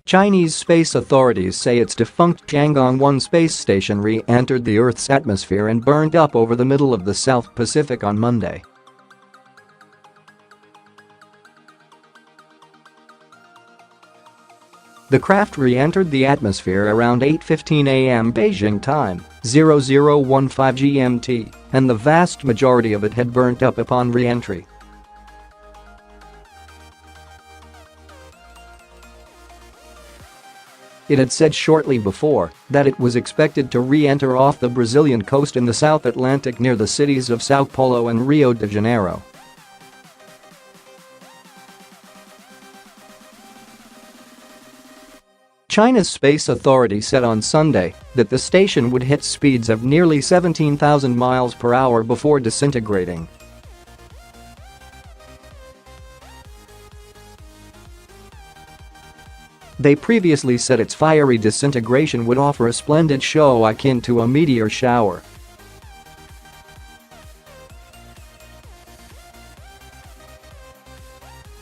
Chinese space authorities say its defunct Tiangong-1 space station re-entered the Earth's atmosphere and burned up over the middle of the South Pacific on Monday. The craft re-entered the atmosphere around 8:15 a.m. Beijing time, 0015 GMT, and the vast majority of it had burnt up upon re-entry. It had said shortly before that it was expected to re-enter off the Brazilian coast in the South Atlantic near the cities of São Paulo and Rio de Janeiro. China's space authority said on Sunday that the station would hit speeds of nearly 17,000 miles per hour before disintegrating. They previously said its fiery disintegration would offer a splendid show akin to a meteor shower.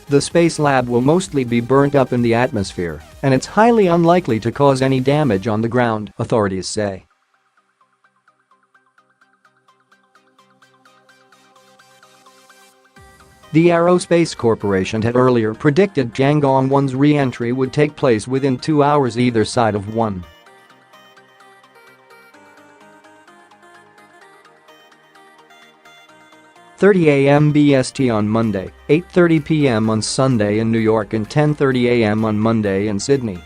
The space lab will mostly be burnt up in the atmosphere, and it's highly unlikely to cause any damage on the ground, authorities say. The Aerospace Corporation had earlier predicted Tiangong-1's re-entry would take place within 2 hours either side of 1:30 a.m. BST on Monday, 8:30 p.m. on Sunday in New York and 10:30 a.m. on Monday in Sydney.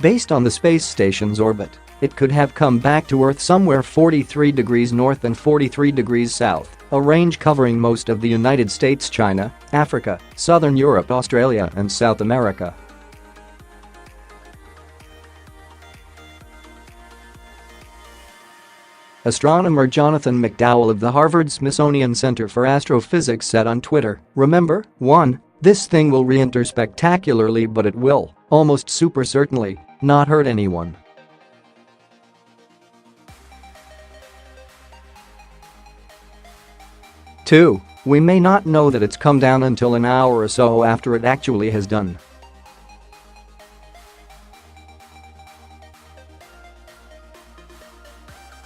Based on the space station's orbit, it could have come back to Earth somewhere 43 degrees north and 43 degrees south, a range covering most of the United States, China, Africa, Southern Europe, Australia, and South America. Astronomer Jonathan McDowell of the Harvard-Smithsonian Center for Astrophysics said on Twitter, "Remember, 1. This thing will re-enter spectacularly, but it will, almost super certainly, not hurt anyone. 2. We may not know that it's come down until an hour or so after it actually has done."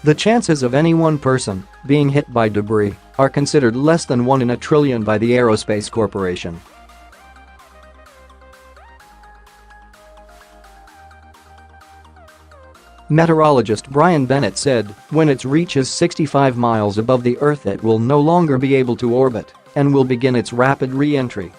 The chances of any one person being hit by debris are considered less than 1 in a trillion by the Aerospace Corporation. Meteorologist Brian Bennett said, "When it reaches 65 miles above the Earth, it will no longer be able to orbit and will begin its rapid re-entry."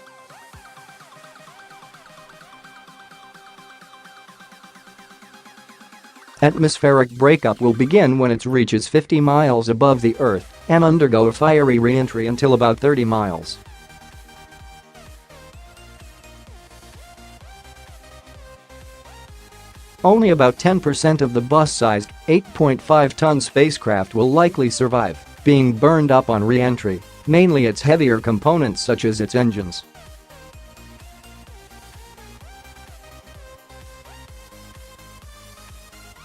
Atmospheric breakup will begin when it reaches 50 miles above the Earth and undergo a fiery re-entry until about 30 miles. Only about 10% of the bus-sized, 8.5-ton spacecraft will likely survive being burned up on re-entry, mainly its heavier components such as its engines.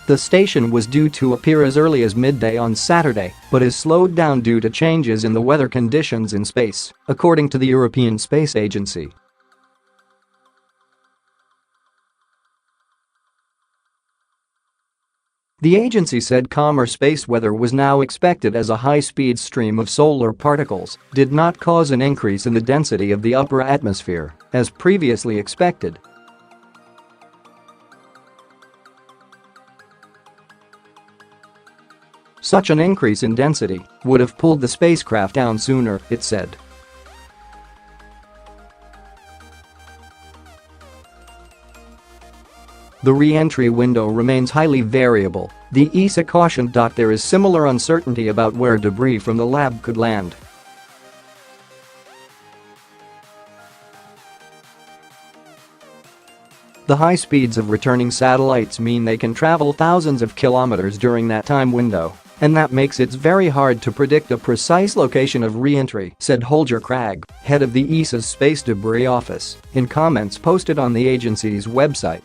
The station was due to appear as early as midday on Saturday, but is slowed down due to changes in the weather conditions in space, according to the European Space Agency. The agency said calmer space weather was now expected as a high-speed stream of solar particles did not cause an increase in the density of the upper atmosphere, as previously expected. Such an increase in density would have pulled the spacecraft down sooner, it said. The re-entry window remains highly variable, the ESA cautioned. There is similar uncertainty about where debris from the lab could land. The high speeds of returning satellites mean they can travel thousands of kilometers during that time window, and that makes it very hard to predict a precise location of re-entry, said Holger Krag, head of the ESA's Space Debris Office, in comments posted on the agency's website.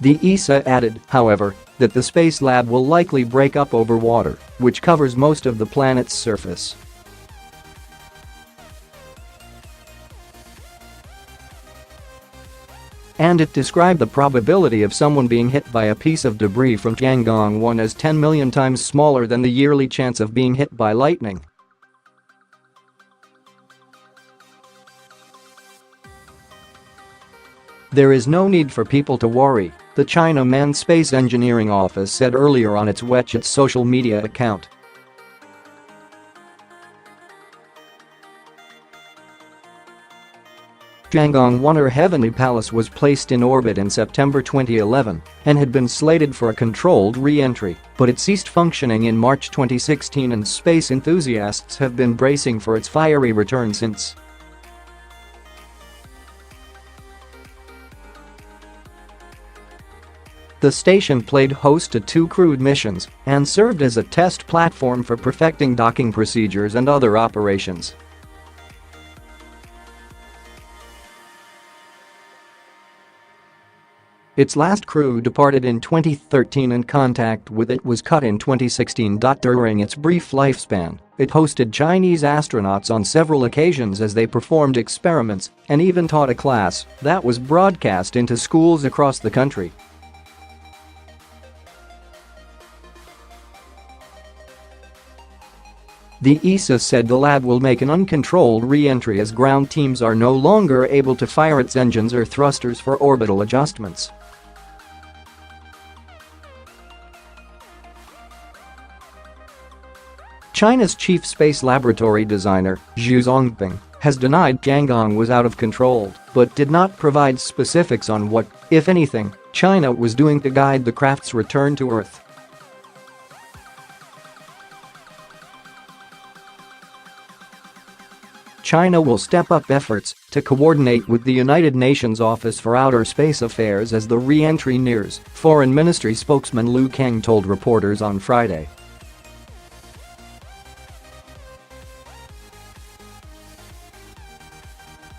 The ESA added, however, that the space lab will likely break up over water, which covers most of the planet's surface. And it described the probability of someone being hit by a piece of debris from Tiangong 1 as 10 million times smaller than the yearly chance of being hit by lightning. There is no need for people to worry, the China Manned Space Engineering Office said earlier on its WeChat social media account. Tiangong 1 or Heavenly Palace was placed in orbit in September 2011 and had been slated for a controlled re-entry, but it ceased functioning in March 2016 and space enthusiasts have been bracing for its fiery return since. The station played host to 2 crewed missions and served as a test platform for perfecting docking procedures and other operations. Its last crew departed in 2013 and contact with it was cut in 2016. During its brief lifespan, it hosted Chinese astronauts on several occasions as they performed experiments and even taught a class that was broadcast into schools across the country. The ESA said the lab will make an uncontrolled re-entry as ground teams are no longer able to fire its engines or thrusters for orbital adjustments. China's chief space laboratory designer, Zhu Zhongping, has denied Tiangong was out of control but did not provide specifics on what, if anything, China was doing to guide the craft's return to Earth. China will step up efforts to coordinate with the United Nations Office for Outer Space Affairs as the re-entry nears, Foreign Ministry spokesman Lu Kang told reporters on Friday.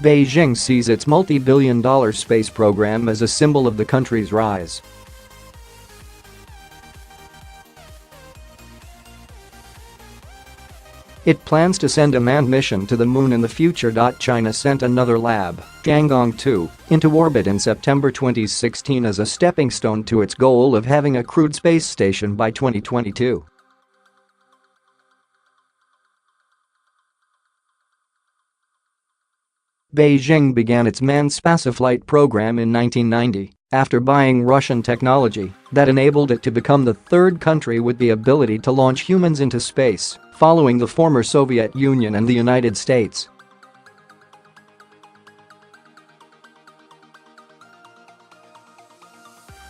Beijing sees its multi-billion-dollar space program as a symbol of the country's rise. It plans to send a manned mission to the moon in the future. China sent another lab, Tiangong 2, into orbit in September 2016 as a stepping stone to its goal of having a crewed space station by 2022. Beijing began its manned spaceflight program in 1990 after buying Russian technology that enabled it to become the third country with the ability to launch humans into space, following the former Soviet Union and the United States.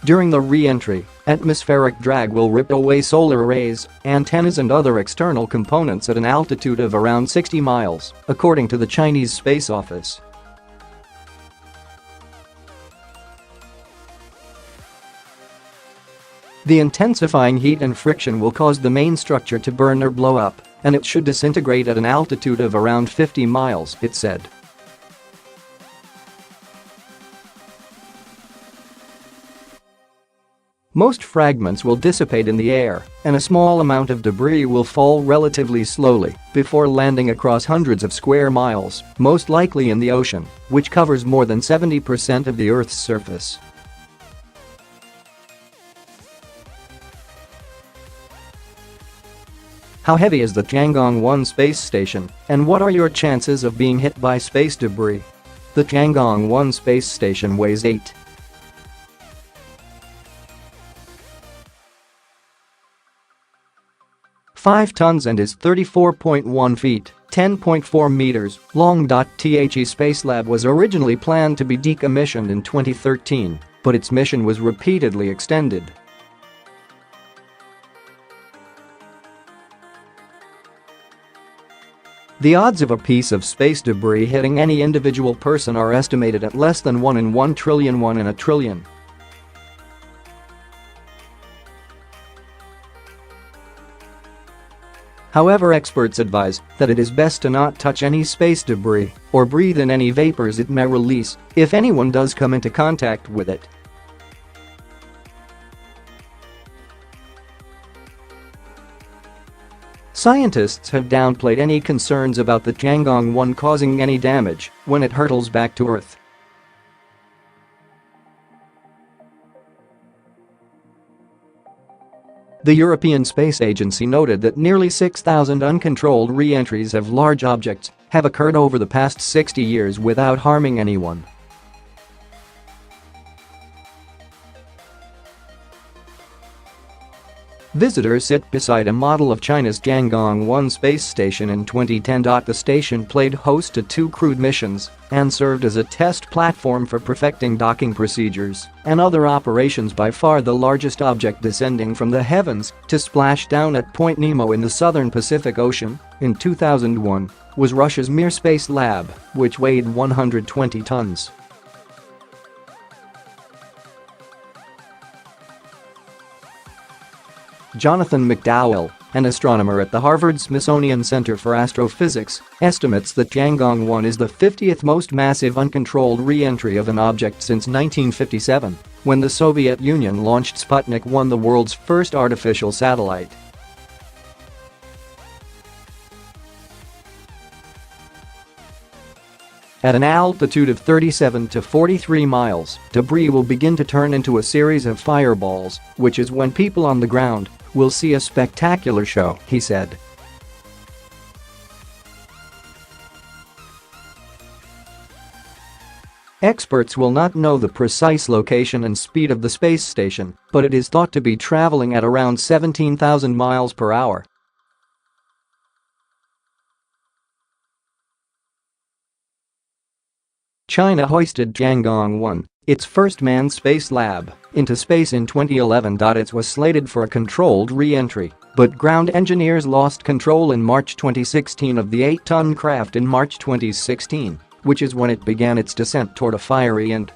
During the re-entry, atmospheric drag will rip away solar arrays, antennas and other external components at an altitude of around 60 miles, according to the Chinese Space Office. The intensifying heat and friction will cause the main structure to burn or blow up, and it should disintegrate at an altitude of around 50 miles, it said. Most fragments will dissipate in the air, and a small amount of debris will fall relatively slowly before landing across hundreds of square miles, most likely in the ocean, which covers more than 70% of the Earth's surface. How heavy is the Tiangong 1 space station, and what are your chances of being hit by space debris? The Tiangong 1 space station weighs 8.5 tons and is 34.1 feet, 10.4 meters, long. The Spacelab was originally planned to be decommissioned in 2013, but its mission was repeatedly extended. The odds of a piece of space debris hitting any individual person are estimated at less than 1 in 1 trillion, 1 in a trillion. However, experts advise that it is best to not touch any space debris or breathe in any vapors it may release if anyone does come into contact with it. Scientists have downplayed any concerns about the Tiangong-1 causing any damage when it hurtles back to Earth. The European Space Agency noted that nearly 6,000 uncontrolled re-entries of large objects have occurred over the past 60 years without harming anyone. Visitors sit beside a model of China's Tiangong-1 space station in 2010. The station played host to 2 crewed missions and served as a test platform for perfecting docking procedures and other operations. By far the largest object descending from the heavens to splash down at Point Nemo in the southern Pacific Ocean in 2001 was Russia's Mir Space Lab, which weighed 120 tons. Jonathan McDowell, an astronomer at the Harvard-Smithsonian Center for Astrophysics, estimates that Tiangong-1 is the 50th most massive uncontrolled re-entry of an object since 1957, when the Soviet Union launched Sputnik 1, the world's first artificial satellite. At an altitude of 37 to 43 miles, debris will begin to turn into a series of fireballs, which is when people on the ground will see a spectacular show, he said. Experts will not know the precise location and speed of the space station, but it is thought to be traveling at around 17,000 miles per hour. China hoisted Tiangong-1, its first manned space lab, into space in 2011. It was slated for a controlled re-entry, but ground engineers lost control in March 2016 of the 8-ton craft in March 2016, which is when it began its descent toward a fiery and